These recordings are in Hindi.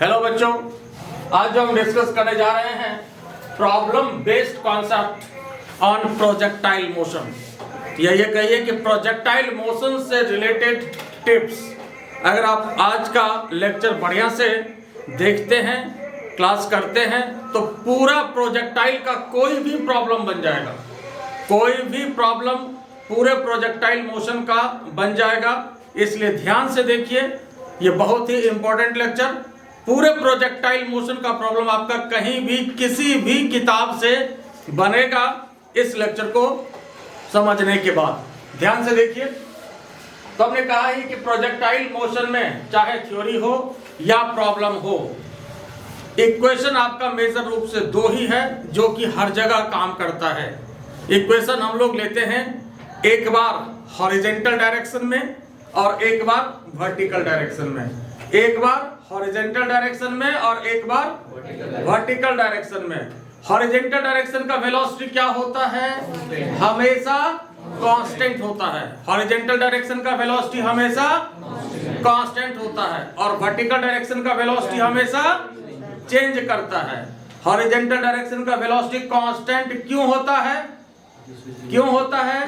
हेलो बच्चों, आज जो हम डिस्कस करने जा रहे हैं problem based concept on projectile motion. या ये कहिए कि प्रोजेक्टाइल मोशन से रिलेटेड टिप्स। अगर आप आज का लेक्चर बढ़िया से देखते हैं, क्लास करते हैं, तो पूरा प्रोजेक्टाइल का कोई भी प्रॉब्लम बन जाएगा। कोई भी प्रॉब्लम पूरे प्रोजेक्टाइल मोशन का बन जाएगा। इसलिए ध्यान से देखिए, ये बहुत ही इंपॉर्टेंट लेक्चर। पूरे प्रोजेक्टाइल मोशन का प्रॉब्लम आपका कहीं भी किसी भी किताब से बनेगा इस लेक्चर को समझने के बाद। ध्यान से देखिए, तो हमने कहा ही कि प्रोजेक्टाइल मोशन में चाहे थ्योरी हो या प्रॉब्लम हो, इक्वेशन आपका मेजर रूप से दो ही है जो कि हर जगह काम करता है। इक्वेशन हम लोग लेते हैं एक बार हॉरिजेंटल डायरेक्शन में और एक बार वर्टिकल डायरेक्शन में। एक बार हॉरिजेंटल डायरेक्शन में और एक बार वर्टिकल डायरेक्शन में। हॉरिजेंटल डायरेक्शन का वेलोसिटी क्या होता है? हमेशा कांस्टेंट होता है। हॉरिजेंटल डायरेक्शन का वेलोसिटी हमेशा कांस्टेंट होता है और वर्टिकल डायरेक्शन का वेलोसिटी हमेशा चेंज करता है। हॉरिजेंटल डायरेक्शन का वेलोसिटी कांस्टेंट क्यों होता है? क्यों होता है?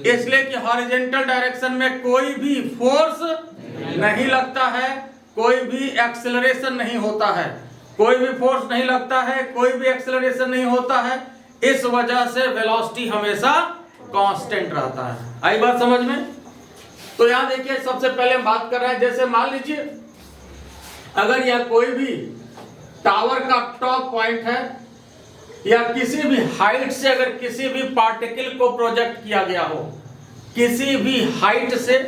इसलिए कि हॉरिजेंटल डायरेक्शन में कोई भी फोर्स नहीं लगता है, कोई भी एक्सेलरेशन नहीं होता है, कोई भी फोर्स नहीं लगता है, कोई भी एक्सेलरेशन नहीं होता है। इस वजह से वेलोसिटी हमेशा कांस्टेंट रहता है। आई बात समझ में? तो यहां देखिए, सबसे पहले हम बात कर रहे हैं, जैसे मान लीजिए अगर यह कोई भी टावर का टॉप पॉइंट है या किसी भी हाइट से अगर किसी भी पार्टिकल को प्रोजेक्ट किया गया हो, किसी भी हाइट से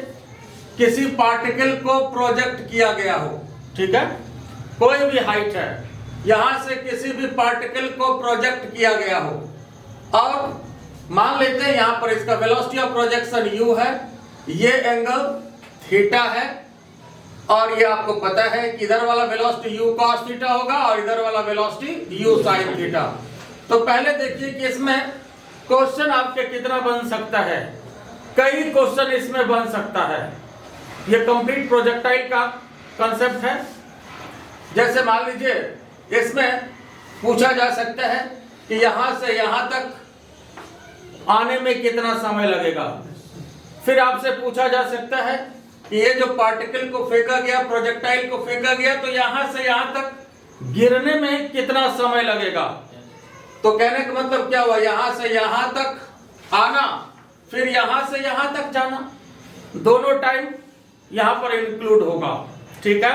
किसी पार्टिकल को प्रोजेक्ट किया गया हो, ठीक है, कोई भी हाइट है, यहां से किसी भी पार्टिकल को प्रोजेक्ट किया गया हो और मान लेते हैं यहां पर इसका वेलोसिटी ऑफ प्रोजेक्शन u है, ये एंगल थीटा है और ये आपको पता है कि इधर वाला वेलोसिटी u cos थीटा होगा और इधर वाला वेलोसिटी u sin थीटा। तो पहले देखिए कि इसमें क्वेश्चन आपके कितना बन सकता है। कई क्वेश्चन इसमें बन सकता है। ये कंप्लीट प्रोजेक्टाइल का कंसेप्ट है। जैसे मान लीजिए इसमें पूछा जा सकता है कि यहां से यहां तक आने में कितना समय लगेगा। फिर आपसे पूछा जा सकता है कि ये जो पार्टिकल को फेंका गया, प्रोजेक्टाइल को फेंका गया, तो यहां से यहां तक गिरने में कितना समय लगेगा। तो कहने का मतलब क्या हुआ? यहां से यहां तक आना, फिर यहां से यहां तक जाना, दोनों टाइम यहां पर इंक्लूड होगा, ठीक है।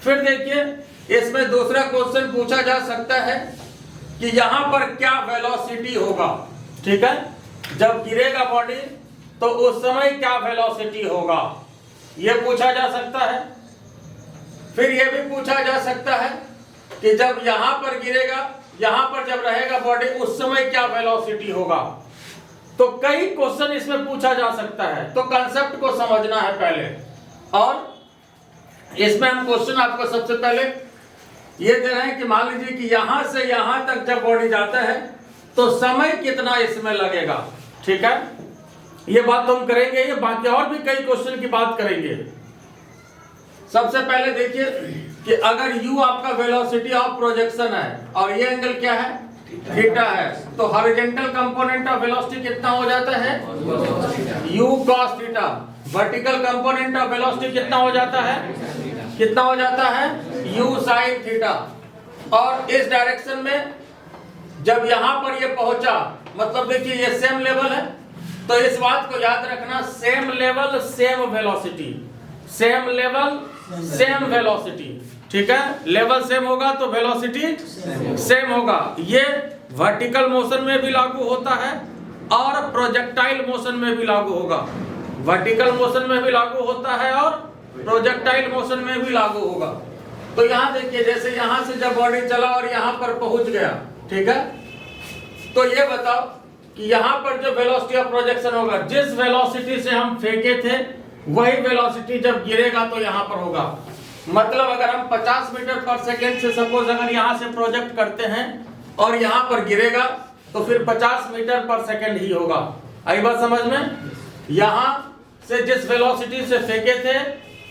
फिर देखिए इसमें दूसरा क्वेश्चन पूछा जा सकता है कि यहां पर क्या वेलोसिटी होगा, ठीक है। जब गिरेगा बॉडी तो उस समय क्या वेलोसिटी होगा, यह पूछा जा सकता है। फिर यह भी पूछा जा सकता है कि जब यहां पर गिरेगा, यहां पर जब रहेगा बॉडी, उस समय क्या वेलोसिटी होगा। तो कई क्वेश्चन इसमें पूछा जा सकता है। तो कंसेप्ट को समझना है पहले, और इसमें हम क्वेश्चन आपको सबसे पहले ये दे रहे हैं कि मान लीजिए कि यहां से यहां तक जब बॉडी जाता है तो समय कितना इसमें लगेगा, ठीक है। ये बात तो हम करेंगे, ये बाकी और भी कई क्वेश्चन की बात करेंगे। सबसे पहले देखिए कि अगर u आपका वेलोसिटी ऑफ प्रोजेक्शन है और ये एंगल क्या है? थीटा है, तो हॉरिजॉन्टल कंपोनेंट ऑफ वेलोसिटी कितना हो जाता है? u cos theta. Vertical component of velocity कितना हो जाता है? कितना हो जाता है? u sin theta. और इस डायरेक्शन में जब यहां पर ये पहुंचा, मतलब देखिए ये सेम लेवल है, तो इस बात को याद रखना, same level same velocity, same level same velocity, ठीक है। लेवल सेम होगा तो वेलोसिटी सेम होगा। ये वर्टिकल मोशन में भी लागू होता है और प्रोजेक्टाइल मोशन में भी लागू होगा। वर्टिकल मोशन में भी लागू होता है और प्रोजेक्टाइल मोशन में भी लागू होगा। तो यहां देखिए, जैसे यहां से जब बॉडी चला और यहां पर पहुंच गया, ठीक है, तो ये बताओ कि यहां पर जो वेलोसिटी ऑफ प्रोजेक्शन होगा, जिस वेलोसिटी से हम फेंके थे वही वेलोसिटी जब गिरेगा तो यहां पर होगा। मतलब अगर हम 50 मीटर पर सेकेंड से सपोज अगर यहां से प्रोजेक्ट करते हैं और यहां पर गिरेगा तो फिर 50 मीटर पर सेकेंड ही होगा। आई बात समझ में? यहां से जिस वेलोसिटी से फेंके थे,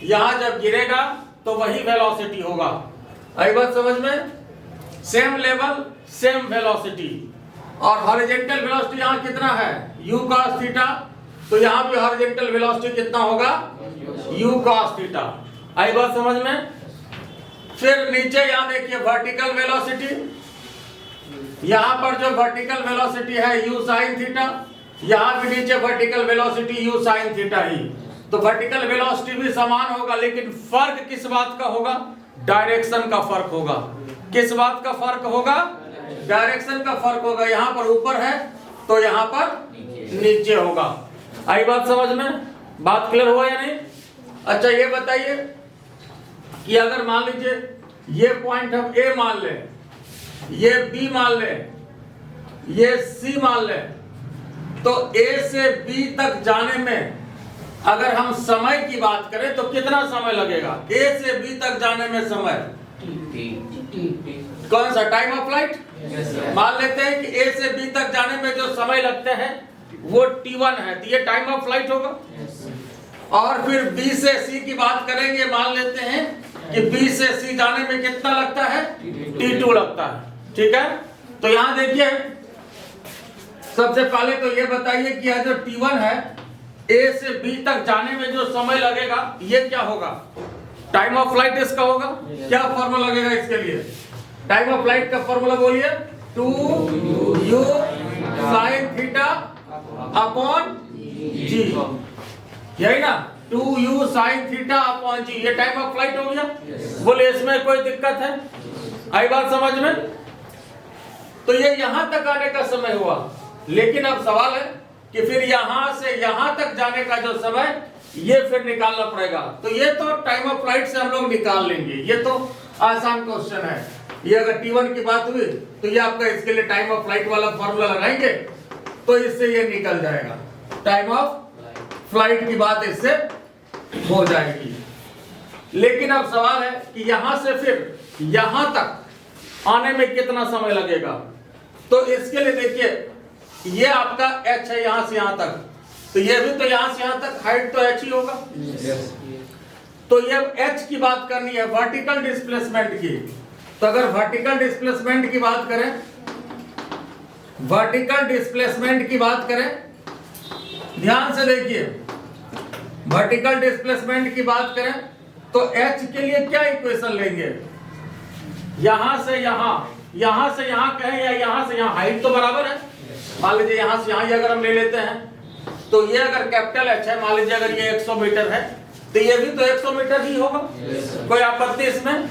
यहां जब गिरेगा तो वही वेलोसिटी होगा। आई बात समझ में? सेम लेवल सेम वेलोसिटी, और हॉरिजॉन्टल वेलोसिटी यहाँ कितना है u cos थीटा, तो यहाँ भी हॉरिजॉन्टल वेलोसिटी कितना होगा u cos थीटा। आई बात समझ में? फिर नीचे यहाँ देखिए वर्टिकल वेलोसिटी, यहाँ पर जो वर्टिकल वेलोसिटी है u sin थीटा, यहाँ भी नीचे vertical velocity u sin theta ही। तो वर्टिकल वेलोसिटी भी समान होगा, लेकिन फर्क किस बात का होगा? डायरेक्शन का फर्क होगा। किस बात का फर्क होगा? डायरेक्शन का फर्क होगा। यहाँ पर ऊपर है तो यहाँ पर नीचे होगा। आई बात समझ में? बात क्लियर हुआ या नहीं? अच्छा ये बताइए कि अगर मान लीजिए ये पॉइंट हम A मान ले, ये B मान ले, ये C मान ले, तो A से B तक जाने में अगर हम समय की बात करें तो कितना समय लगेगा? A से B तक जाने में समय कौन सा? Time of flight. मान लेते हैं कि A से B तक जाने में जो समय लगते हैं वो T1 है, तो ये टाइम ऑफ फ्लाइट होगा। और फिर B से C की बात करेंगे, मान लेते हैं कि B से C जाने में कितना लगता है? T2 लगता है। ठीक है, तो यहाँ देखिए सबसे पहले तो ये बताइए कि यह जो T1 है A से B तक जाने में जो समय लगेगा ये क्या होगा? टाइम ऑफ फ्लाइट इसका होगा। क्या फॉर्मूला लगेगा इसके लिए? टाइम ऑफ फ्लाइट का फॉर्मूला बोलिए, 2u sin theta upon g, यही ना? 2u sin theta upon g, ये टाइम ऑफ फ्लाइट हो गया। बोले इसमें कोई दिक्कत है? आई बात समझ में? तो ये यहां तक आने का समय हुआ, लेकिन अब सवाल है कि फिर यहां से यहां तक जाने का जो समय ये फिर निकालना पड़ेगा। तो ये तो टाइम ऑफ फ्लाइट से हम लोग निकाल लेंगे, ये तो आसान क्वेश्चन है। ये अगर T1 की बात हुई तो ये आपका इसके लिए टाइम ऑफ फ्लाइट वाला फॉर्मूला लगाएंगे तो इससे ये निकल जाएगा। टाइम ऑफ फ्लाइट की बात इससे हो जाएगी। लेकिन अब सवाल है कि यहां से फिर यहां तक आने में कितना समय लगेगा? तो इसके लिए देखिए ये आपका h है यहां से यहां तक, तो ये भी तो यहां से यहां तक हाइट तो h ही होगा। तो ये h की बात करनी है वर्टिकल डिस्प्लेसमेंट की। तो अगर वर्टिकल डिस्प्लेसमेंट की बात करें, वर्टिकल डिस्प्लेसमेंट की बात करें, ध्यान से देखिए, वर्टिकल डिस्प्लेसमेंट की बात करें तो h के लिए क्या इक्वेशन लेंगे? यहां से यहां कहें या यहां से यहां, हाइट तो बराबर है। मान लीजिए यहां से यहां अगर हम ले लेते हैं तो ये अगर कैपिटल H है, मान लीजिए अगर ये 100 मीटर है तो ये भी तो 100 मीटर ही होगा। कोई आपत्ति इसमें?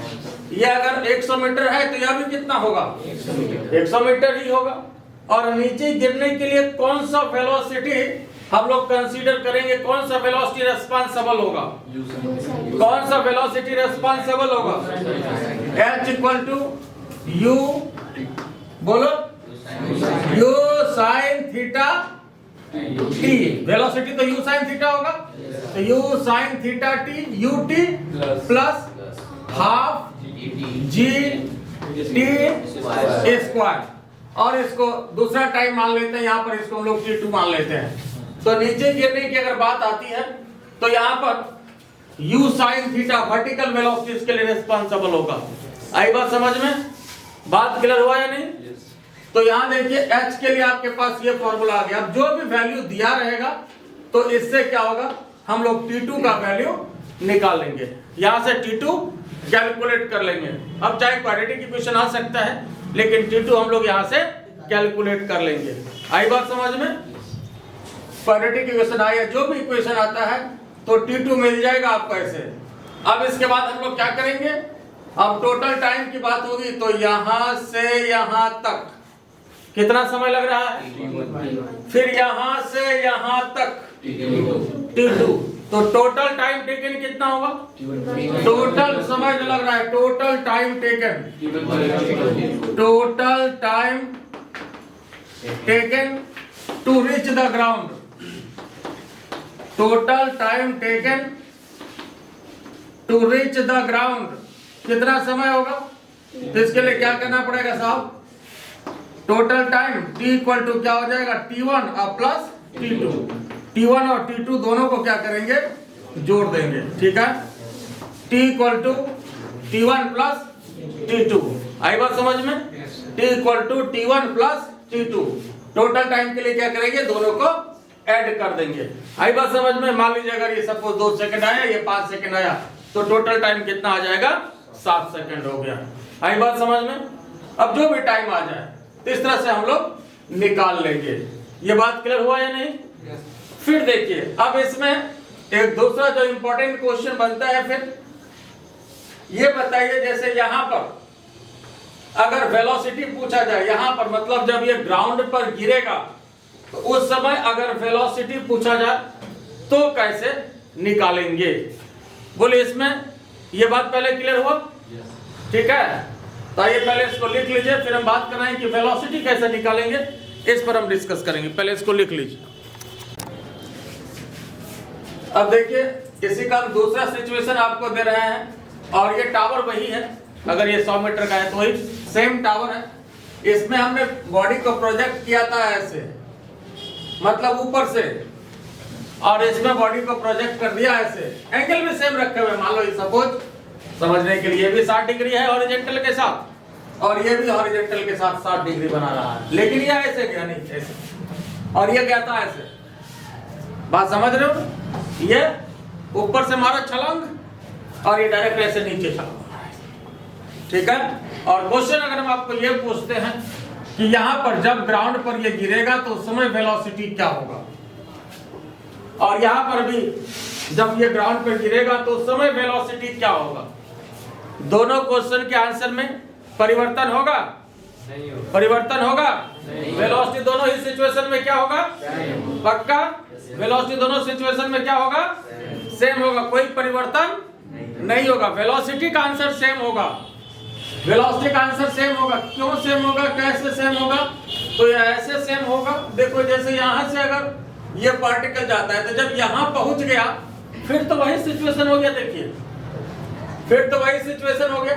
ये अगर 100 मीटर है तो यह भी कितना होगा? 100 मीटर ही होगा। और नीचे गिरने के लिए कौन सा वेलोसिटी हम लोग कंसीडर करेंगे? कौन सा वेलोसिटी रेस्पॉन्सिबल होगा? कौन सा वेलोसिटी रेस्पॉन्सिबल होगा? H इक्वल टू U, बोलो, U sin theta t। Velocity तो u sin थीटा होगा, तो u sin theta t ut plus half g t square. और इसको दूसरा टाइम मान लेते हैं, यहाँ पर इसको हम लोग t2 मान लेते हैं। तो नीचे गिरने की अगर बात आती है तो यहाँ पर u sin theta vertical velocity इसके लिए रिस्पॉन्सिबल होगा। आई बात समझ में? बात क्लियर हुआ या नहीं? तो यहां देखिए h के लिए आपके पास ये फॉर्मूला आ गया। अब जो भी वैल्यू दिया रहेगा तो इससे क्या होगा, हम लोग T2 का वैल्यू निकाल लेंगे, यहां से T2 कैलकुलेट कर लेंगे। अब चाहे क्वाड्रेटिक इक्वेशन आ सकता है, लेकिन T2 हम लोग यहां से कैलकुलेट कर लेंगे। आई बात समझ में? क्वाड्रेटिक इक्वेशन आया, जो भी इक्वेशन आता है तो T2 मिल जाएगा आपको ऐसे। अब इसके बाद हम लोग क्या करेंगे? अब टोटल टाइम की बात होगी तो यहां से यहां तक कितना समय लग रहा है? फिर यहां से यहां तक T2, तो टोटल टाइम टेकन कितना होगा? टोटल समय जो लग रहा है, total time taken to reach the ground, total time taken to reach the ground कितना समय होगा? तो इसके लिए क्या करना पड़ेगा साहब? Total time t equal to क्या हो जाएगा? T1 plus T2। T1 और T2 दोनों को क्या करेंगे? जोड़ देंगे। ठीक है, t equal to T1 plus t2। आई बात समझ में? t equal to t1 plus t2। Total time के लिए क्या करेंगे, दोनों को ऐड कर देंगे। आई बात समझ में? मान लीजिए अगर ये सपोज 2 सेकंड आया, ये 5 सेकंड आया, तो टोटल टाइम कितना आ जाएगा, 7 सेकंड हो गया। आई बात समझ में? अब जो भी टाइम आ जाए तो इस तरह से हम लोग निकाल लेंगे। ये बात क्लियर हुआ या नहीं? फिर देखिए, अब इसमें एक दूसरा जो इंपॉर्टेंट क्वेश्चन बनता है, फिर ये बताइए, जैसे यहां पर अगर वेलोसिटी पूछा जाए, यहां पर मतलब जब ये ग्राउंड पर गिरेगा तो उस समय अगर वेलोसिटी पूछा जाए तो कैसे निकालेंगे? बोले इसमें ये बात पहले क्लियर हुआ? ठीक है, तो ये पहले इसको लिख लीजिए, फिर हम बात कर रहे हैं कि वेलोसिटी कैसे निकालेंगे, इस पर हम डिस्कस करेंगे। पहले इसको लिख लीजिए। अब देखिए, इसी का दूसरा सिचुएशन आपको दे रहे हैं और ये टावर वही है, अगर ये 100 मीटर का है तो वही सेम टावर है। इसमें हमने बॉडी को प्रोजेक्ट किया था ऐसे, मतलब ऊपर से, और इसमें बॉडी को प्रोजेक्ट कर दिया ऐसे। एंगल भी सेम रखे हुए, मान लो सपोज समझने के लिए भी 60 डिग्री है हॉरिजॉन्टल के साथ, और ये भी हॉरिजॉन्टल के साथ 60 डिग्री बना रहा है, लेकिन ये ऐसे गया नहीं, ऐसे, और ये गया था ऐसे। बात समझ रहे हो? ये ऊपर से मारा छलांग और ये डायरेक्ट ऐसे नीचे छलांग। ठीक है, और क्वेश्चन अगर हम आपको ये पूछते हैं कि यहां पर जब ग्राउंड पर ये गिरेगा तो उस समय वेलोसिटी क्या होगा, और यहां पर भी जब ये ग्राउंड पर गिरेगा तो उस समय वेलोसिटी क्या होगा, दोनों क्वेश्चन के आंसर में परिवर्तन होगा? नहीं होगा। परिवर्तन होगा? वेलोसिटी दोनों ही सिचुएशन में क्या होगा? पक्का? वेलोसिटी दोनों सिचुएशन में क्या होगा? सेम होगा, कोई परिवर्तन नहीं होगा। वेलोसिटी का आंसर सेम होगा, वेलोसिटी का आंसर सेम होगा। क्यों सेम होगा, कैसे सेम होगा? तो ये ऐसे सेम होगा, देखो जैसे यहां से अगर ये पार्टिकल जाता है तो जब यहां पहुंच गया फिर तो वही सिचुएशन हो गया। देखिए, फिर तो वही सिचुएशन हो गया,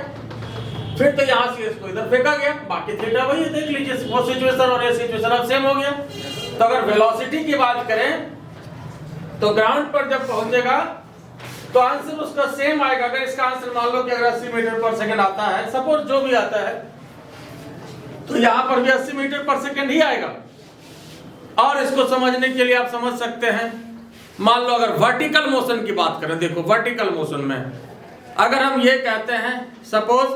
फिर तो यहां से इसको इधर फेंका गया, बाकी थीटा वही है। देख लीजिए, वो सिचुएशन और ये सिचुएशन अब सेम हो गया। तो अगर वेलोसिटी की बात करें तो ग्राउंड पर जब पहुंचेगा तो आंसर उसका सेम आएगा। अगर इसका आंसर मान लो कि अगर 80 मीटर पर सेकंड आता है, सपोज जो भी आता है, तो यहां पर भी 80 मीटर पर सेकंड ही आएगा। और इसको समझने के लिए आप समझ सकते हैं, मान लो अगर वर्टिकल मोशन की बात करें, देखो वर्टिकल मोशन में अगर हम ये कहते हैं सपोज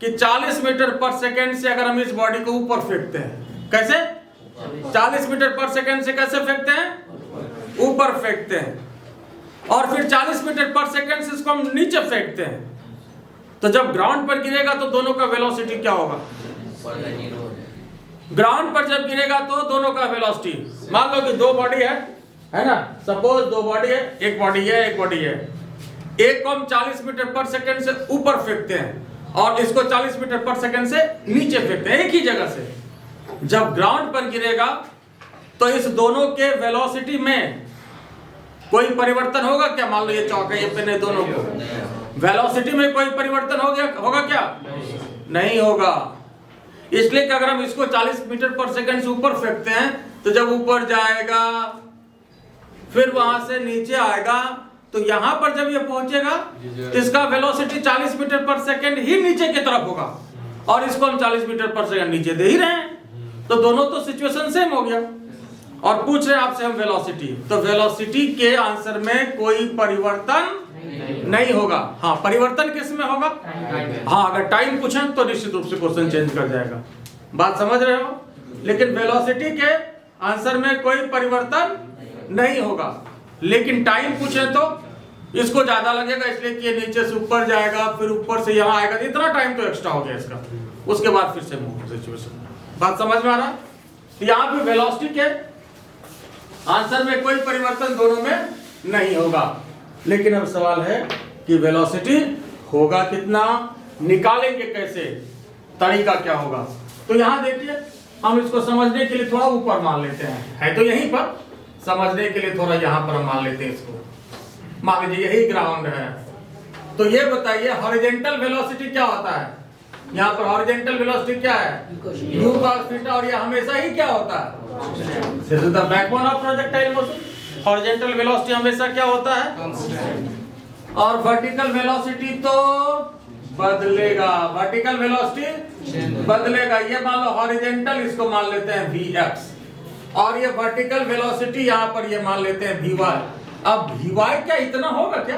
कि 40 मीटर पर सेकंड से अगर हम इस बॉडी को ऊपर फेंकते हैं, कैसे 40 मीटर पर सेकंड से कैसे फेंकते हैं? ऊपर फेंकते हैं, और फिर 40 मीटर पर सेकंड से इसको हम नीचे फेंकते हैं, तो जब ग्राउंड पर गिरेगा तो दोनों का वेलोसिटी क्या होगा? ग्राउंड पर जब गिरेगा तो दोनों का वेलोसिटी, मान लो कि दो बॉडी है ना, सपोज दो बॉडी है, एक बॉडी है एक बॉडी है, एक को हम 40 मीटर पर सेकंड से ऊपर फेंकते हैं और इसको 40 मीटर पर सेकंड से नीचे फेंकते हैं, एक ही जगह से। जब ग्राउंड पर गिरेगा तो इस दोनों के वेलोसिटी में कोई परिवर्तन होगा क्या? मान लो ये चौक है, ये पिन है, दोनों को वेलोसिटी में कोई परिवर्तन हो गया होगा क्या? नहीं होगा। इसलिए कि अगर हम इसको 40 मीटर पर सेकंड से ऊपर फेंकते हैं तो जब ऊपर जाएगा फिर वहां से नीचे आएगा, तो यहां पर जब ये पहुंचेगा तो इसका वेलोसिटी 40 मीटर पर सेकंड ही नीचे की तरफ होगा, और इसको हम 40 मीटर पर सेकंड नीचे दे ही रहे हैं, तो दोनों तो सिचुएशन सेम हो गया। और पूछ रहे हैं आपसे हम वेलोसिटी, तो वेलोसिटी के आंसर में कोई परिवर्तन नहीं होगा। हाँ, परिवर्तन किस में होगा? हाँ, अगर टाइम पूछें तो निश्चित रूप से क्वेश्चन चेंज कर जाएगा। बात समझ रहे हो? लेकिन वेलोसिटी के आंसर में कोई परिवर्तन नहीं होगा, लेकिन टाइम पूछे तो इसको ज्यादा लगेगा, इसलिए कि ये नीचे से ऊपर जाएगा, फिर ऊपर से यहाँ आएगा, इतना टाइम तो एक्स्ट्रा हो गया इसका, उसके बाद फिर से सिचुएशन। बात समझ में आ रहा है? तो यहाँ पे वेलोसिटी के आंसर में कोई परिवर्तन दोनों में नहीं होगा। लेकिन अब सवाल है कि वेलोसिटी होगा कितना, निकालेंगे कैसे, तरीका क्या होगा? तो यहाँ देखिए, हम इसको समझने के लिए थोड़ा ऊपर मान लेते हैं, है तो यहीं पर, समझने के लिए थोड़ा यहाँ पर हम मान लेते हैं इसको। मान लीजिए यही ग्राउंड है, तो ये बताइए हॉरिजॉन्टल वेलोसिटी क्या होता है? यहाँ पर हॉरिजॉन्टल वेलोसिटी क्या है? u cos थीटा, और ये हमेशा ही क्या होता है? This is the backbone of projectile motion. Horizontal velocity हमेशा क्या होता है? और वर्टिकल वेलोसिटी तो बदलेगा, वर्टिकल वेलोसिटी बदलेगा। ये मान लो हॉरिजॉन्टल, इसको मान लेते हैं vx, और ये वर्टिकल वेलोसिटी यहाँ पर ये मान लेते हैं vy। अब vy क्या इतना होगा क्या?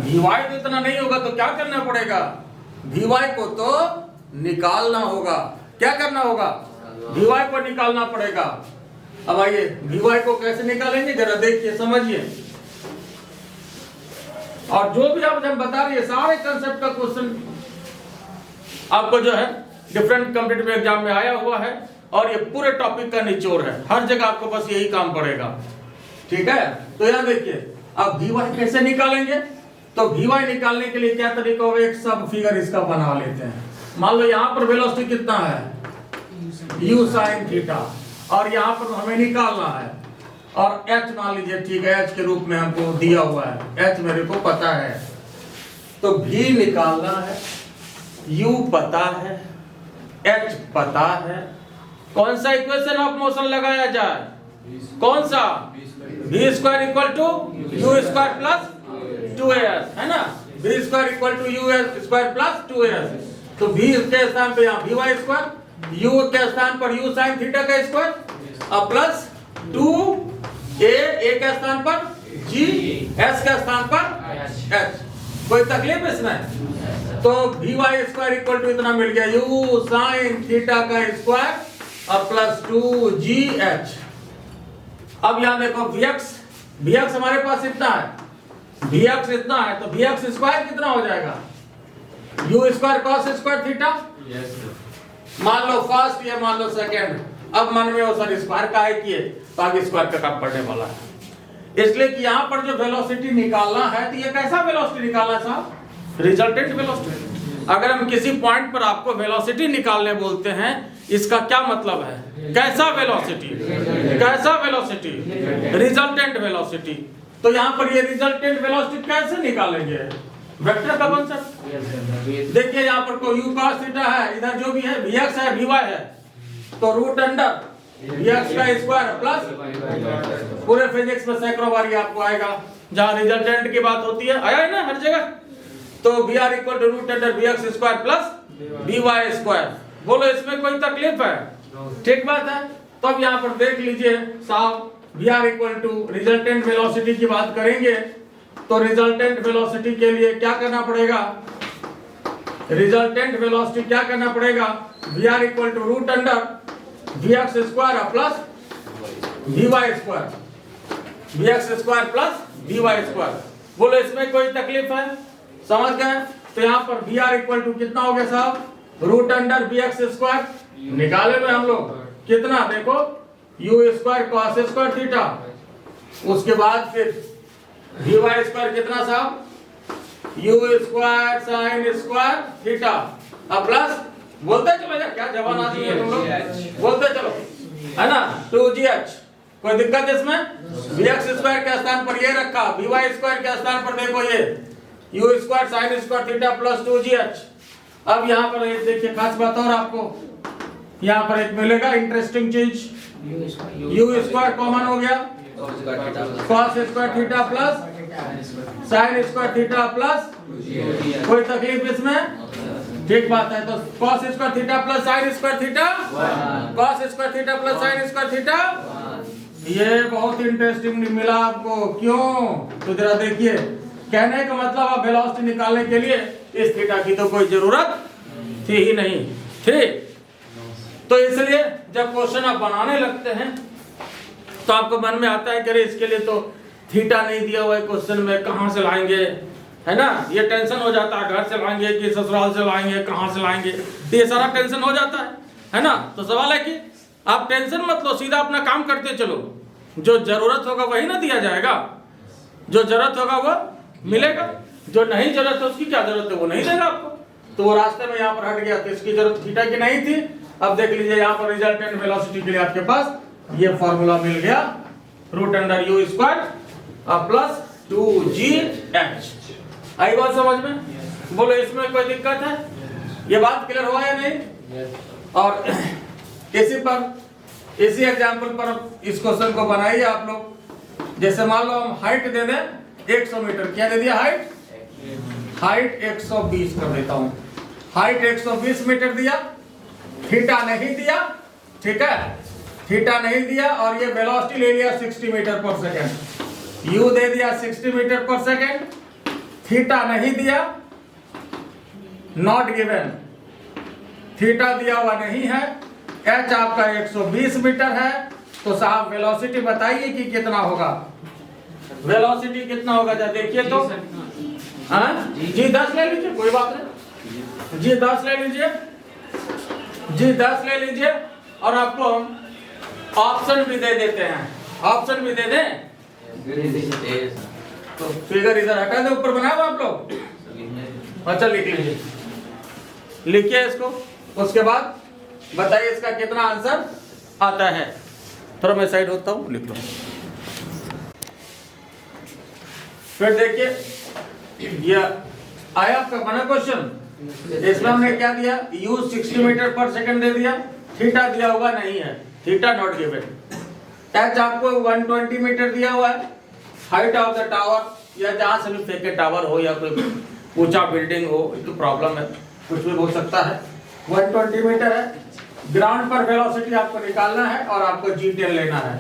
vy तो इतना नहीं होगा, तो क्या करना पड़ेगा? vy को तो निकालना होगा। क्या करना होगा? vy को निकालना पड़ेगा। अब आइए vy को कैसे निकालेंगे जरा देखिए, समझिए। और जो भी आप जब बता रही है सारे कंसेप्ट का क्वेश्चन आपको जो है डिफरेंट कॉम्पिटिटिव एग्जाम में आया हुआ है, और ये पूरे टॉपिक का निचोड़ है। हर जगह आपको बस यही काम पड़ेगा, ठीक है। तो यहाँ देखिए, अब vy कैसे निकालेंगे? तो vy निकालने के लिए क्या तरीका होगा? एक सब फिगर इसका बना लेते हैं। मान लो यहाँ पर वेलोसिटी कितना है? u sin थीटा, और यहाँ पर हमें निकालना है, और h मान लीजिए, ठीक है, h के रूप में हमको दिया हुआ है, h मेरे को पता है। तो v निकालना है, u पता है, h पता है। कौन सा इक्वेशन ऑफ मोशन लगाया जाए? कौन सा? v square equal to u square plus 2as, है ना? v square equal to u square plus 2as। तो v के स्थान पे यहाँ vy स्क्वायर, u के स्थान पर u sin थीटा का स्क्वायर, और प्लस 2a के स्थान पर g, s के स्थान पर h। कोई तकलीफ इसमें? तो vy स्क्वायर इक्वल टू इतना मिल गया, u sin थीटा का स्क्वायर और प्लस 2gh। अब यहां देखो vx हमारे पास इतना है, vx इतना है, तो vx स्क्वायर कितना हो जाएगा? u square cos square theta. मान लो फर्स्ट, ये मान लो सेकंड। अब मन में वो सर स्क्वायर का है किए, तो आगे स्क्वायर का काम पड़ने वाला है। इसलिए कि यहाँ पर जो वेलोसिटी निकालना है, तो ये कैसा वेलोसिटी निकालना है साहब? Resultant velocity. अगर हम किसी पॉइंट पर आपको वेलोसिटी निकालने बोलते हैं, इसका क्या मतलब है? कैसा वेलोसिटी? कैसा वेलोसिटी? Resultant velocity. तो यहाँ पर ये रिजल्टेंट वेलोसिटी कैसे निकालेंगे? वेक्टर का कांसेप्ट। देखिए यहाँ पर कोई u cos थीटा है, इधर जो भी है vx है, vy है, तो रूट अंडर vx का स्क्वायर प्लस, पूरे फिजिक्स में सैकड़ों बार आपको आएगा जहां रिजल्टेंट की बात होती है, आया है ना हर जगह। तो vr equal to root under vx square plus vy square. बोलो इसमें कोई तकलीफ है? ठीक बात है। तो अब यहाँ पर देख लीजिए साहब, vr equal to resultant velocity की बात करेंगे, तो रिजल्टेंट वेलोसिटी के लिए क्या करना पड़ेगा? रिजल्टेंट वेलोसिटी क्या करना पड़ेगा? vr equal to root under vx square plus vy square, vx square plus vy square. बोलो इसमें कोई तकलीफ है? समझ गए? तो यहाँ पर vr इक्वल टू कितना हो गया साहब? Root under vx square. निकाले में हम लोग कितना? देखो u square cos square theta, उसके बाद फिर vy स्क्वायर कितना साहब? u square sin square theta, अब प्लस बोलते चलो यार, क्या जवान आदमी है तुम लोग, बोलते चलो, है ना? 2gh। कोई दिक्कत इसमें? vx स्क्वायर के स्थान पर ये रखा, vy स्क्वायर के स्थान पर देखो ये u square sin square theta plus 2gh। अब यहाँ पर एक देखिए खास बात और आपको यहाँ पर एक मिलेगा इंटरेस्टिंग चीज, u स्क्वायर कॉमन हो गया, cos square theta plus sin square theta plus, कोई तकलीफ इसमें? ठीक बात है। तो cos square theta plus sin square theta, cos square theta plus sin square theta. ये बहुत इंटरेस्टिंग मिला आपको, क्यों? तो जरा देखिए, कहने का मतलब आप वेलोसिटी निकालने के लिए इस थीटा की तो कोई जरूरत थी ही नहीं, ठीक। तो इसलिए जब क्वेश्चन आप बनाने लगते हैं तो आपको मन में आता है कि अरे इसके लिए तो थीटा नहीं दिया हुआ है क्वेश्चन में, कहाँ से लाएंगे, है ना? ये टेंशन हो जाता है, घर से लाएंगे कि ससुराल से लाएंगे, कहाँ से लाएंगे, तो ये सारा टेंशन हो जाता है ना? तो सवाल है कि आप टेंशन मत लो, सीधा अपना काम करते चलो। जो जरूरत होगा वही ना दिया जाएगा, जो जरूरत होगा वो मिलेगा, जो नहीं जरूरत है उसकी क्या जरूरत है, वो नहीं देगा आपको। तो वो रास्ते में यहाँ पर हट गया, तो इसकी जरूरत थीटा की नहीं थी। अब देख लीजिए यहाँ पर रिजल्टेंट वेलोसिटी के लिए आपके पास ये फॉर्मूला मिल गया, root under u square plus 2gh। आई बात समझ में? बोलो इसमें कोई दिक्कत है? ये बात क्लियर हुआ या नहीं? और इसी एग्जाम्पल पर इस क्वेश्चन को बनाइए आप लोग। जैसे मान लो हम हाइट दे दें 100 मीटर, क्या दे दिया हाइट? हाइट 120 कर देता हूं। हाइट 120 मीटर दिया, थीटा नहीं दिया, ठीक है, थीटा नहीं दिया, और ये वेलोसिटी ले लिया 60 मीटर पर सेकेंड। यू दे दिया 60 मीटर पर सेकेंड, थीटा नहीं दिया, नॉट गिवन, थीटा दिया हुआ नहीं है, एच आपका 120 मीटर है। तो साहब वेलोसिटी बताइए कि कितना होगा, वेलोसिटी कितना होगा जरा देखिए तो। हाँ जी 10 ले लीजिए, कोई बात नहीं जी, 10 ले लीजिए जी, 10 ले लीजिए। और आपको हम ऑप्शन भी दे देते हैं, ऑप्शन भी दे दें। तो फिगर इधर हटा दे, ऊपर बनाओ आप लोग। अच्छा लिख लीजिए, लिखिए इसको, उसके बाद बताइए इसका कितना आंसर आता है। थोड़ा मैं साइड होता हूँ, लिख लो। फिर देखिए ये आया आपका बना क्वेश्चन। इसमें हमने क्या दिया, u 60 मीटर पर सेकंड दे दिया, थीटा दिया हुआ नहीं है, थीटा नॉट गिवन। h आपको 120 मीटर दिया हुआ है। हाइट ऑफ द टावर, या जहां से भी फेंके टावर हो या कोई ऊंचा बिल्डिंग हो, तो प्रॉब्लम है, कुछ भी हो सकता है। 120 मीटर है। ग्राउंड पर वेलोसिटी आपको निकालना है और आपको g10 लेना है।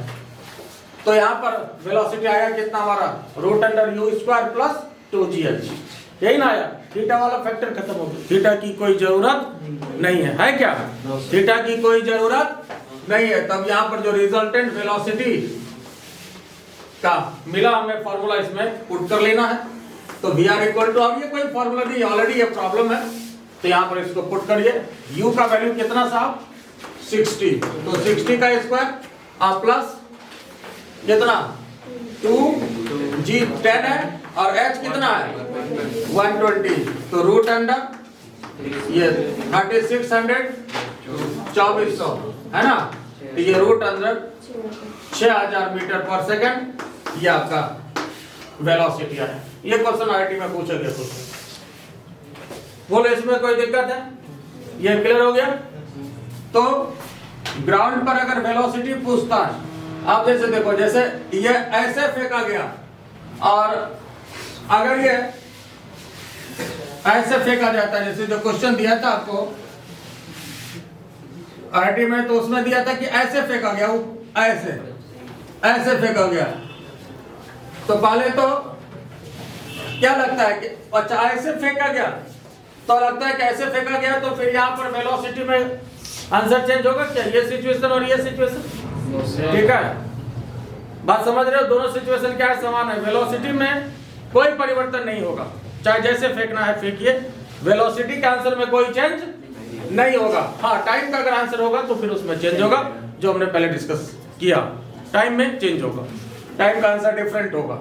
तो यहाँ पर वेलोसिटी आया कितना हमारा, √u² प्लस 2gh, यही ना आया। थीटा वाला फैक्टर खत्म हो गया, थीटा की कोई जरूरत नहीं है क्या, थीटा की कोई जरूरत नहीं है। तब यहाँ पर जो रिजल्टेंट वेलोसिटी का मिला हमें फॉर्मूला इसमें पुट कर लेना है। तो वी आर इक्वल टू, अब ये कोई फॉर्मूला नहीं, ऑलरेडी ये प्रॉब्लम है, तो यहाँ पर इसको पुट करिए। u का वैल्यू कितना साहब 60, तो 60 का स्क्वायर प्लस कितना 2g10 है, और h कितना है 120, तो रूट अंडर ये 3600 2400 है ना, तो ये रूट अंडर 6000 मीटर पर सेकंड, ये आपका वेलोसिटी है। ये क्वेश्चन आईटी में पूछा गया क्वेश्चन, बोले इसमें कोई दिक्कत है, ये क्लियर हो गया। तो ग्राउंड पर अगर वेलोसिटी पूछता है, आप जैसे देखो, जैसे ये ऐसे फेंका गया, और अगर ये ऐसे फेंका जाता है, जैसे जो क्वेश्चन दिया था आपको आरटी में, तो उसमें दिया था कि ऐसे फेंका गया, वो ऐसे फेंका गया, तो पहले तो क्या लगता है कि अच्छा ऐसे फेंका गया, तो लगता है कि ऐसे फेंका गया, तो फिर यहाँ पर वेलोसिटी में आंसर चेंज होगा क्या, ये सिचुएशन और ये सिचुएशन, ठीक है, बात समझ रहे हो। दोनों सिचुएशन क्या है, समान है, वेलोसिटी में कोई परिवर्तन नहीं होगा, चाहे जैसे फेंकना है फेंकिए, वेलोसिटी के आंसर में कोई चेंज नहीं होगा। हाँ, टाइम का अगर आंसर होगा तो फिर उसमें चेंज होगा, जो हमने पहले डिस्कस किया, टाइम में चेंज होगा, टाइम का आंसर डिफरेंट होगा।